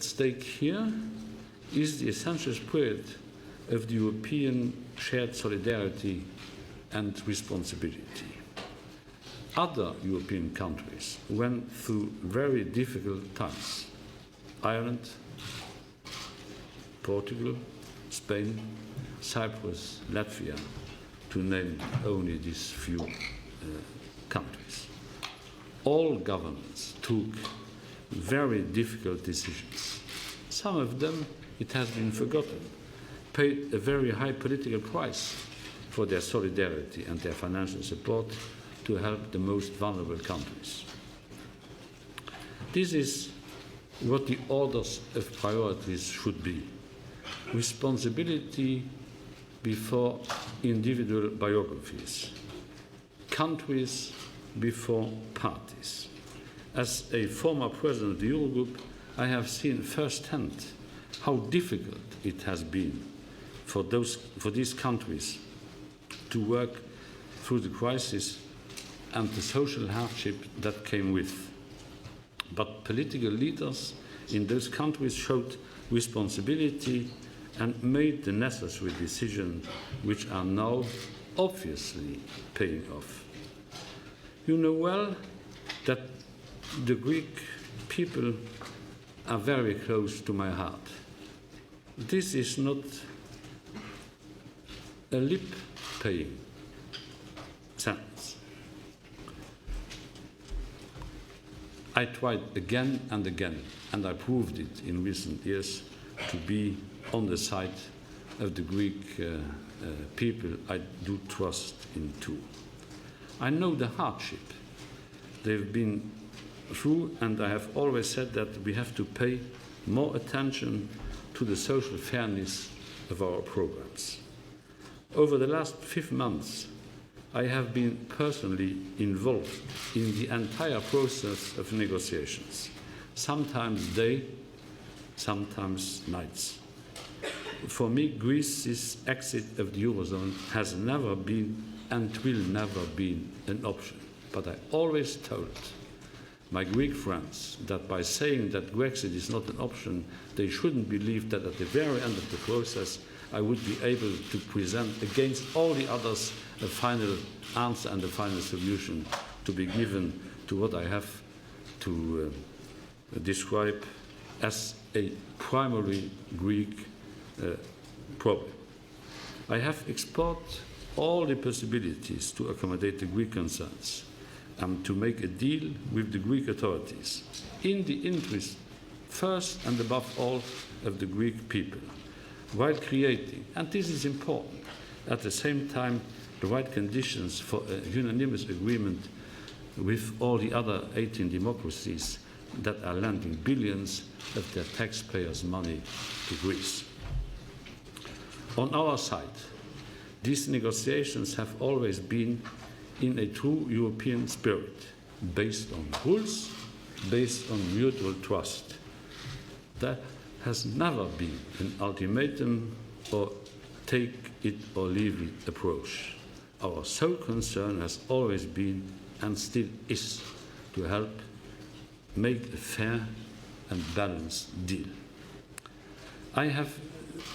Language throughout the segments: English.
at stake here is the essential spirit of the European shared solidarity and responsibility. Other European countries went through very difficult times. Ireland, Portugal, Spain, Cyprus, Latvia, to name only these few countries. All governments took very difficult decisions. Some of them, it has been forgotten, paid a very high political price for their solidarity and their financial support to help the most vulnerable countries. This is what the orders of priorities should be. Responsibility before individual biographies. Countries before parties. As a former president of the Eurogroup, I have seen firsthand how difficult it has been for these countries to work through the crisis and the social hardship that came with. But political leaders in those countries showed responsibility and made the necessary decisions, which are now obviously paying off. You know well that the Greek people are very close to my heart. This is not a lip-paying sentence. I tried again and again, and I proved it in recent years, to be on the side of the Greek people I do trust in too. I know the hardship they've been through, and I have always said that we have to pay more attention to the social fairness of our programs. Over the last 5 months, I have been personally involved in the entire process of negotiations, sometimes day, sometimes nights. For me, Greece's exit of the Eurozone has never been and will never be an option. But I always told my Greek friends that by saying that Brexit is not an option, they shouldn't believe that at the very end of the process I would be able to present against all the others a final answer and a final solution to be given to what I have to describe as a primary Greek problem. I have explored all the possibilities to accommodate the Greek concerns and to make a deal with the Greek authorities in the interest, first and above all, of the Greek people, while creating, and this is important, at the same time, the right conditions for a unanimous agreement with all the other 18 democracies that are lending billions of their taxpayers' money to Greece. On our side, these negotiations have always been in a true European spirit, based on rules, based on mutual trust. There has never been an ultimatum or take it or leave it approach. Our sole concern has always been, and still is, to help make a fair and balanced deal. I have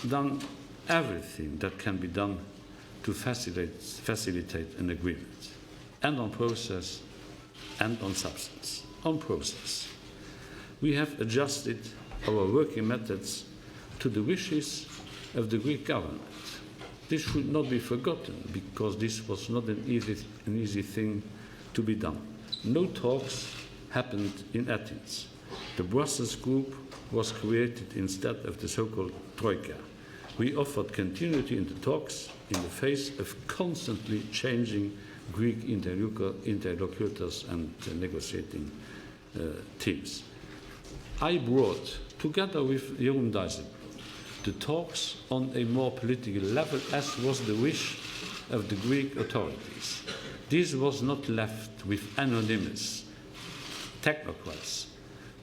done everything that can be done to facilitate an agreement, and on process and on substance. On process, we have adjusted our working methods to the wishes of the Greek government. This should not be forgotten, because this was not an easy thing to be done. No talks happened in Athens. The Brussels group was created instead of the so-called Troika. We offered continuity in the talks in the face of constantly changing Greek interlocutors and negotiating teams. I brought, together with Jeroen Dijsselbloem, the talks on a more political level, as was the wish of the Greek authorities. This was not left with anonymous technocrats.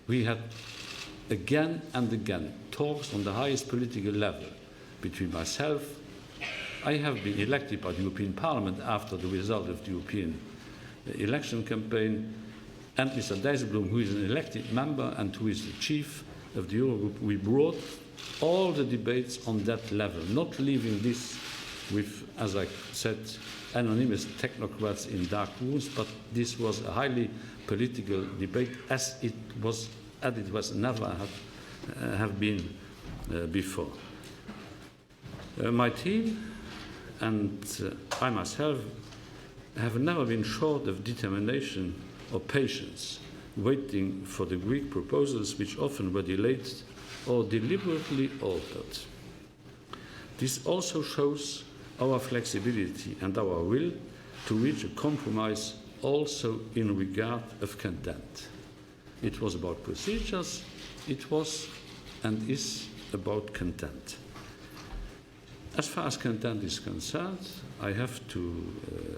We had again and again talks on the highest political level between myself. I have been elected by the European Parliament after the result of the European election campaign, and Mr. Dijsselbloem, who is an elected member and who is the chief of the Eurogroup, we brought all the debates on that level, not leaving this with, as I said, anonymous technocrats in dark rooms, but this was a highly political debate as it was never have been before. My team and I myself have never been short of determination or patience, waiting for the Greek proposals, which often were delayed or deliberately altered. This also shows our flexibility and our will to reach a compromise also in regard of content. It was about procedures, it was and is about content. As far as content is concerned, I have to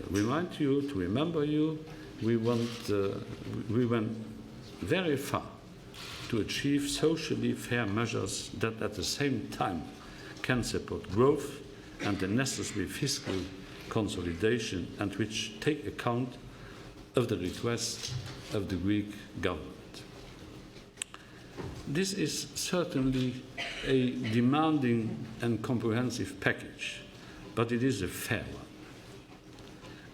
remind you, to remember you, we went very far to achieve socially fair measures that at the same time can support growth and the necessary fiscal consolidation and which take account of the requests of the Greek government. This is certainly a demanding and comprehensive package, but it is a fair one.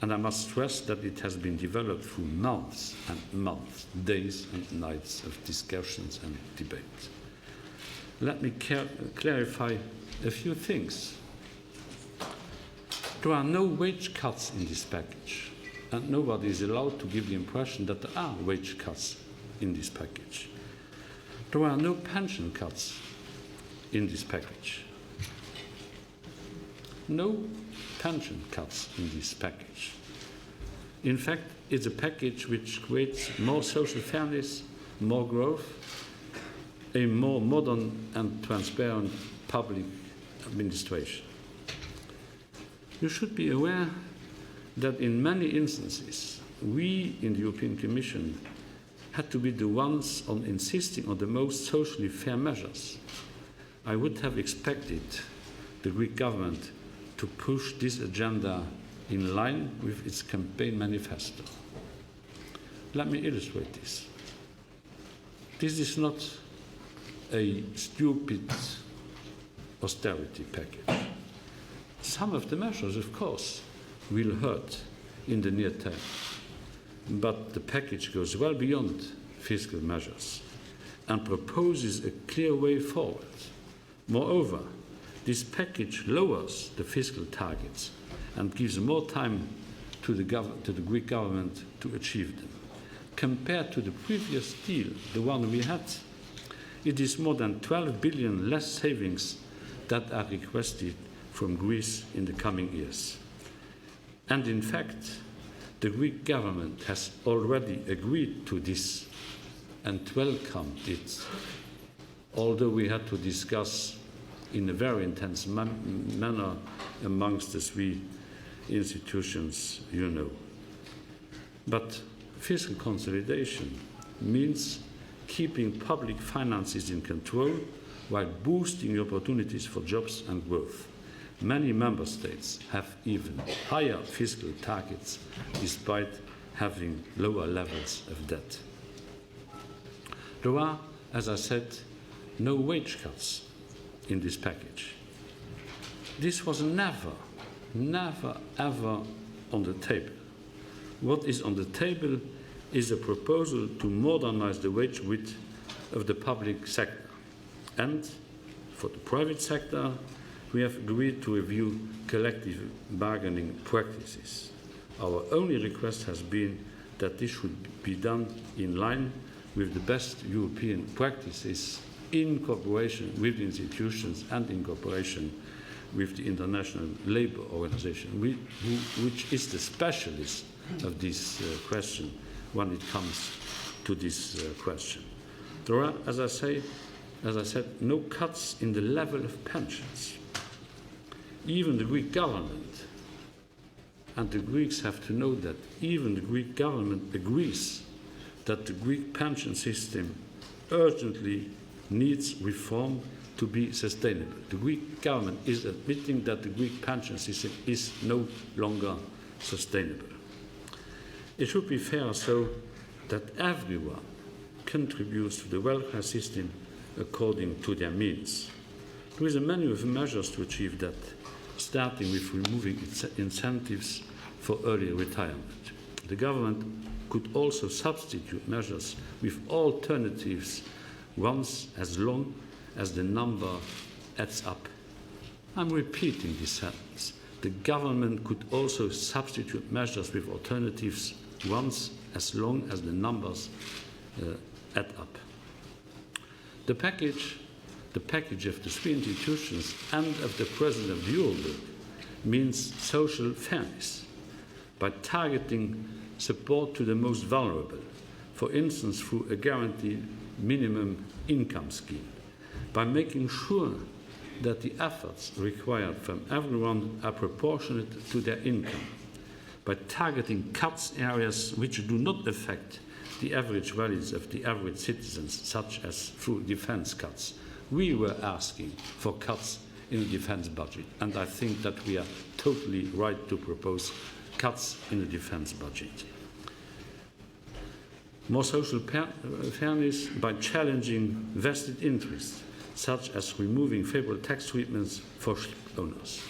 And I must stress that it has been developed through months and months, days and nights of discussions and debate. Let me clarify a few things. There are no wage cuts in this package, and nobody is allowed to give the impression that there are wage cuts in this package. There are no pension cuts in this package. No pension cuts in this package. In fact, it's a package which creates more social fairness, more growth, a more modern and transparent public administration. You should be aware that in many instances, we in the European Commission had to be the ones on insisting on the most socially fair measures. I would have expected the Greek government to push this agenda in line with its campaign manifesto. Let me illustrate this. This is not a stupid austerity package. Some of the measures, of course, will hurt in the near term, but the package goes well beyond fiscal measures and proposes a clear way forward. Moreover, this package lowers the fiscal targets and gives more time to the Greek government to achieve them. Compared to the previous deal, the one we had, it is more than 12 billion less savings that are requested from Greece in the coming years. And in fact, the Greek government has already agreed to this and welcomed it, although we had to discuss in a very intense manner amongst the three institutions, you know. But fiscal consolidation means keeping public finances in control while boosting opportunities for jobs and growth. Many member states have even higher fiscal targets despite having lower levels of debt. There are, as I said, no wage cuts in this package. This was never, ever on the table. What is on the table is a proposal to modernize the wage grid of the public sector. And for the private sector, we have agreed to review collective bargaining practices. Our only request has been that this should be done in line with the best European practices in cooperation with the institutions and in cooperation with the International Labour Organization, which is the specialist of this question when it comes to this question. There are, as I said, no cuts in the level of pensions. Even the Greek government, and the Greeks have to know that even the Greek government agrees that the Greek pension system urgently needs reform to be sustainable. The Greek government is admitting that the Greek pension system is no longer sustainable. It should be fair so that everyone contributes to the welfare system according to their means. There is a menu of measures to achieve that, starting with removing incentives for early retirement. The government could also substitute measures with alternatives once as long as the number adds up. I'm repeating this sentence. The government could also substitute measures with alternatives once as long as the numbers add up. The package of the three institutions and of the President of the Eurogroup means social fairness by targeting support to the most vulnerable, for instance through a guaranteed minimum income scheme, by making sure that the efforts required from everyone are proportionate to their income, by targeting cuts areas which do not affect the average values of the average citizens, such as through defense cuts. We were asking for cuts in the defense budget, and I think that we are totally right to propose cuts in the defense budget. More social fairness by challenging vested interests, such as removing favourable tax treatments for ship owners.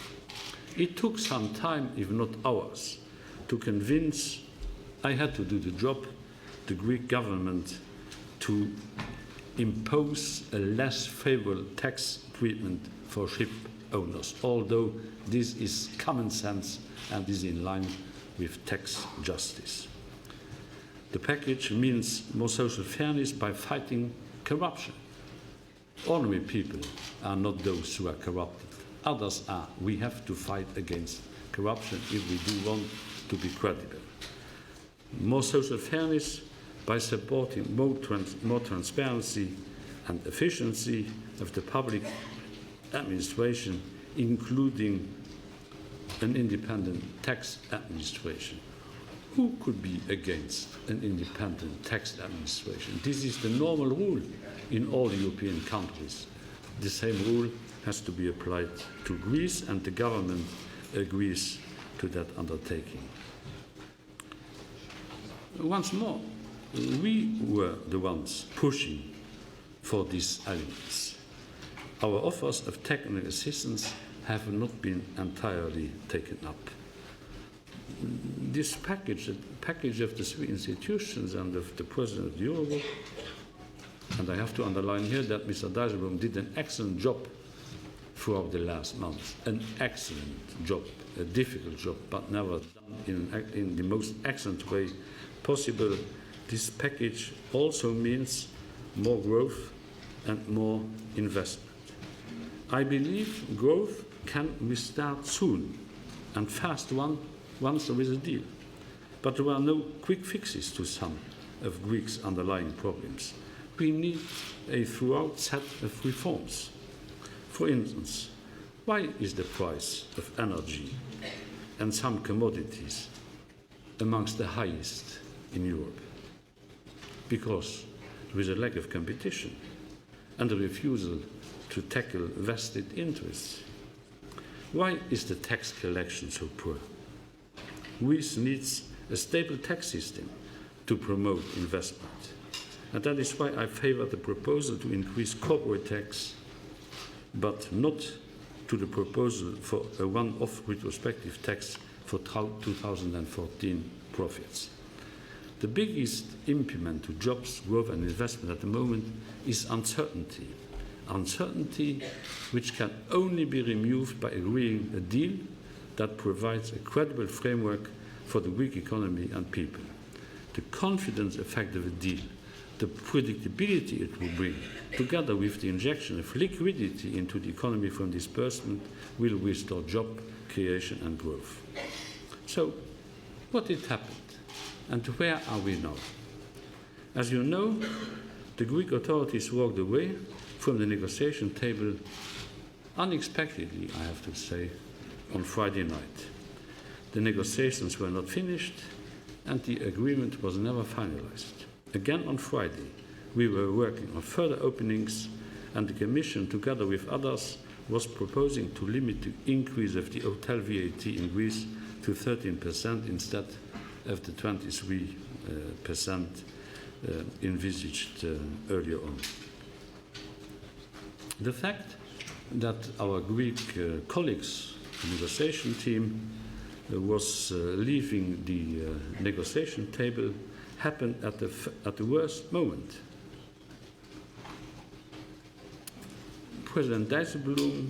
It took some time, if not hours, to convince, I had to do the job, the Greek government to impose a less favourable tax treatment for ship owners, although this is common sense and is in line with tax justice. The package means more social fairness by fighting corruption. Ordinary people are not those who are corrupted. Others are. We have to fight against corruption if we do want to be credible. More social fairness by supporting more transparency and efficiency of the public administration, including an independent tax administration. Who could be against an independent tax administration? This is the normal rule in all European countries. The same rule has to be applied to Greece, and the government agrees to that undertaking. Once more, we were the ones pushing for these elements. Our offers of technical assistance have not been entirely taken up. This package, the package of the three institutions and of the President of the Eurogroup, and I have to underline here that Mr. Dijsselbloem did an excellent job throughout the last months, an excellent job, a difficult job, but never done in the most excellent way possible. This package also means more growth and more investment. I believe growth can restart soon and fast once there is a deal. But there are no quick fixes to some of Greece's underlying problems. We need a throughout set of reforms. For instance, why is the price of energy and some commodities amongst the highest in Europe? Because there is a lack of competition and a refusal to tackle vested interests. Why is the tax collection so poor? Greece needs a stable tax system to promote investment. And that is why I favour the proposal to increase corporate tax, but not to the proposal for a one-off retrospective tax for 2014 profits. The biggest impediment to jobs, growth and investment at the moment is uncertainty. Uncertainty which can only be removed by agreeing a deal that provides a credible framework for the Greek economy and people. The confidence effect of a deal, the predictability it will bring, together with the injection of liquidity into the economy from disbursement, will restore job creation and growth. So, what did happen? And where are we now? As you know, the Greek authorities walked away from the negotiation table unexpectedly, I have to say, on Friday night. The negotiations were not finished and the agreement was never finalized. Again on Friday, we were working on further openings, and the Commission, together with others, was proposing to limit the increase of the hotel VAT in Greece to 13% instead of the 23% envisaged earlier on. The fact that our Greek colleagues, the negotiation team, was leaving the negotiation table happened at the worst moment. President Dijsselbloem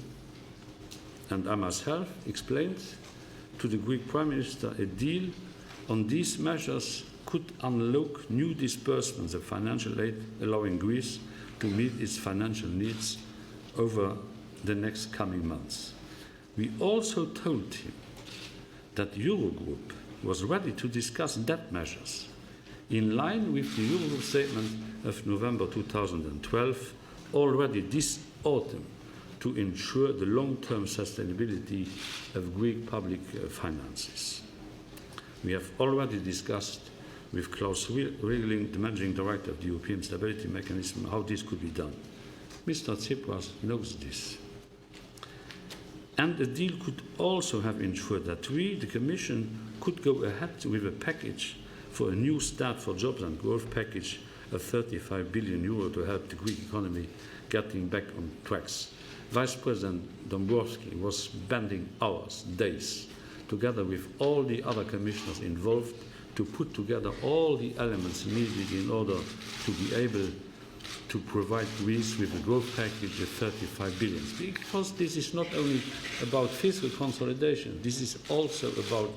and I myself explained to the Greek Prime Minister a deal on these measures could unlock new disbursements of financial aid, allowing Greece to meet its financial needs over the next coming months. We also told him that the Eurogroup was ready to discuss debt measures in line with the Eurogroup statement of November 2012, already this autumn, to ensure the long-term sustainability of Greek public finances. We have already discussed with Klaus Regling, the Managing Director of the European Stability Mechanism, how this could be done. Mr. Tsipras knows this. And the deal could also have ensured that we, the Commission, could go ahead with a package for a new Start for Jobs and Growth package of 35 billion euro to help the Greek economy getting back on tracks. Vice President Dombrovskis was spending hours, days, together with all the other commissioners involved to put together all the elements needed in order to be able to provide Greece with a growth package of 35 billion. Because this is not only about fiscal consolidation, this is also about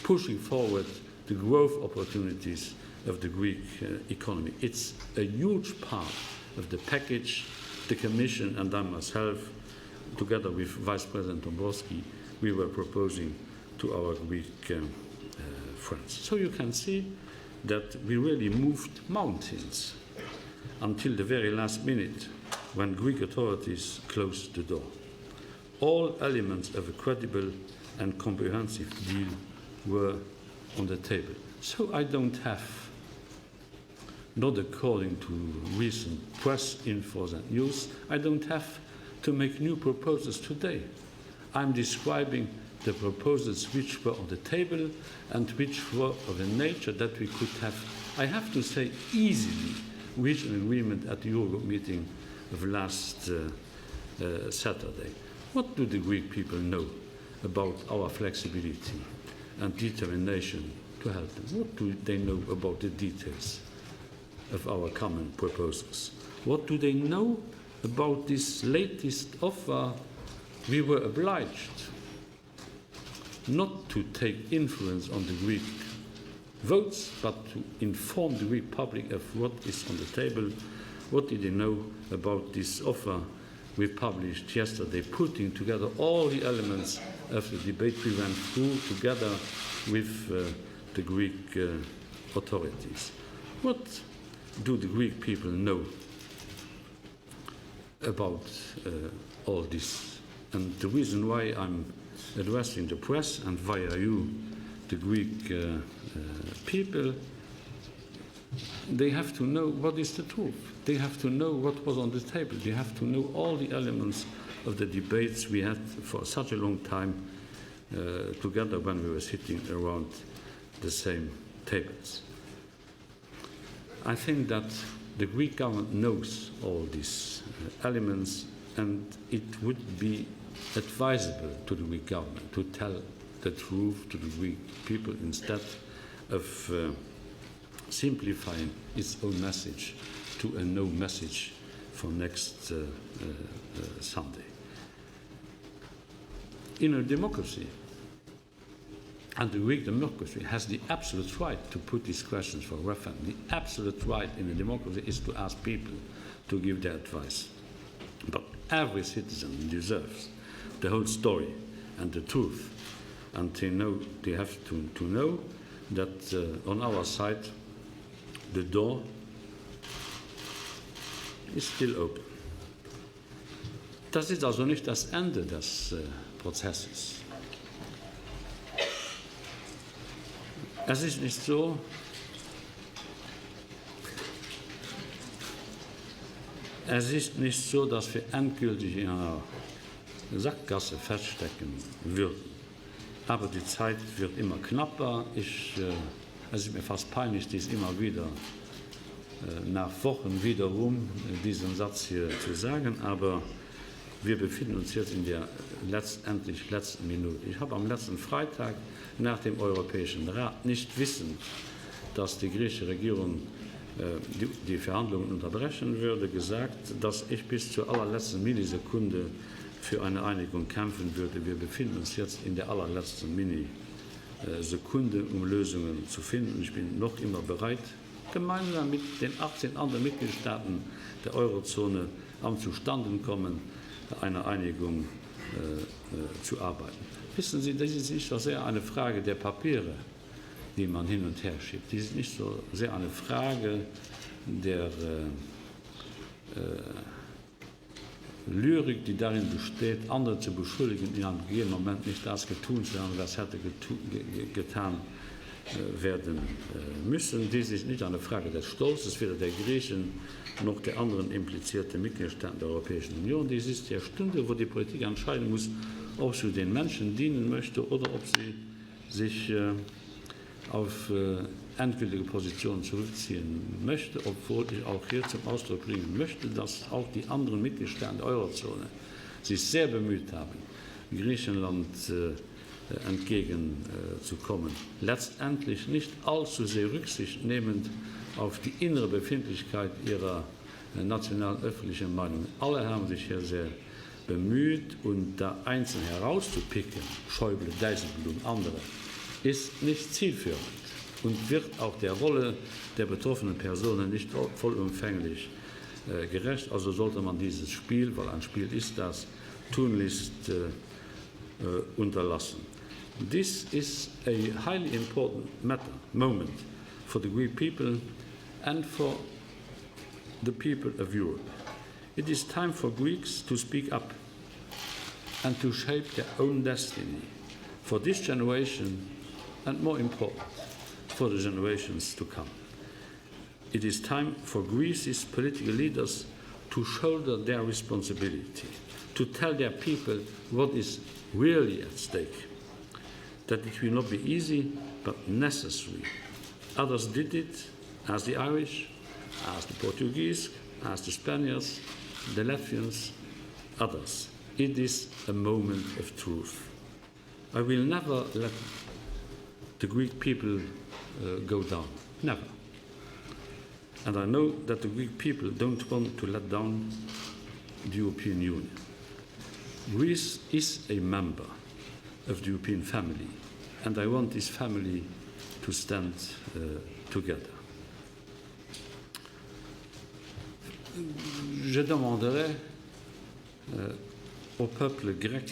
pushing forward the growth opportunities of the Greek economy. It's a huge part of the package the Commission and I myself, together with Vice President Dombrovskis, we were proposing to our Greek friends. So you can see that we really moved mountains until the very last minute when Greek authorities closed the door. All elements of a credible and comprehensive deal were on the table. So I don't have, not according to recent press infos and news, I don't have to make new proposals today. I'm describing the proposals which were on the table and which were of a nature that we could have, I have to say, easily reached an agreement at the Eurogroup meeting of last Saturday. What do the Greek people know about our flexibility and determination to help them? What do they know about the details of our common proposals? What do they know about this latest offer? We were obliged not to take influence on the Greek votes, but to inform the Greek public of what is on the table. What did they know about this offer we published yesterday, putting together all the elements of the debate we went through together with the Greek authorities? What do the Greek people know about all this? And the reason why I'm addressing the press and via you, the Greek people, they have to know what is the truth. They have to know what was on the table. They have to know all the elements of the debates we had for such a long time together when we were sitting around the same tables. I think that the Greek government knows all these elements, and it would be advisable to the Greek government to tell the truth to the Greek people instead of simplifying its own message to a no message for next Sunday. In a democracy, and the Greek democracy has the absolute right to put these questions for referendum. The absolute right in a democracy is to ask people to give their advice. But every citizen deserves the whole story and the truth. And they have to know that on our side, the door is still open. Das ist also nicht das Ende des Prozesses. Es ist nicht so, dass wir endgültig in einer Sackgasse feststecken würden. Aber die Zeit wird immer knapper. Es ist mir fast peinlich, dies immer wieder nach Wochen wiederum diesen Satz hier zu sagen, aber wir befinden uns jetzt in der letzten Minute. Ich habe am letzten Freitag nach dem Europäischen Rat, nicht wissend, dass die griechische Regierung die Verhandlungen unterbrechen würde, gesagt, dass ich bis zur allerletzten Millisekunde für eine Einigung kämpfen würde. Wir befinden uns jetzt in der allerletzten Millisekunde, um Lösungen zu finden. Ich bin noch immer bereit, gemeinsam mit den 18 anderen Mitgliedstaaten der Eurozone am Zustandekommen einer Einigung zu arbeiten. Wissen Sie, das ist nicht so sehr eine Frage der Papiere, die man hin und her schiebt. Das ist nicht so sehr eine Frage der Lyrik, die darin besteht, andere zu beschuldigen, in einem gegebenen Moment nicht das getan zu haben, was hätte getan werden müssen. Dies ist nicht eine Frage des Stolzes, weder der Griechen noch der anderen implizierten Mitgliedstaaten der Europäischen Union. Dies ist die Stunde, wo die Politik entscheiden muss, ob sie den Menschen dienen möchte oder ob sie sich auf endgültige Positionen zurückziehen möchte, obwohl ich auch hier zum Ausdruck bringen möchte, dass auch die anderen Mitgliedstaaten der Eurozone sich sehr bemüht haben, Griechenland entgegenzukommen. Letztendlich nicht allzu sehr Rücksicht nehmend auf die innere Befindlichkeit ihrer nationalen öffentlichen Meinung. Alle haben sich hier sehr bemüht, und da einzeln herauszupicken, Schäuble, Dijsselbloem, andere, ist nicht zielführend und wird auch der Rolle der betroffenen Personen nicht vollumfänglich gerecht. Also sollte man dieses Spiel, weil ein Spiel ist das, tunlichst unterlassen. This is a highly important moment for the Greek people and for the people of Europe. It is time for Greeks to speak up and to shape their own destiny for this generation and, more important, for the generations to come. It is time for Greece's political leaders to shoulder their responsibility, to tell their people what is really at stake, that it will not be easy but necessary. Others did it, as the Irish, as the Portuguese, as the Spaniards, the Latvians, others. It is a moment of truth. I will never let the Greek people go down. Never. And I know that the Greek people don't want to let down the European Union. Greece is a member of the European family, and I want this family to stand together. Je demanderai au peuple grec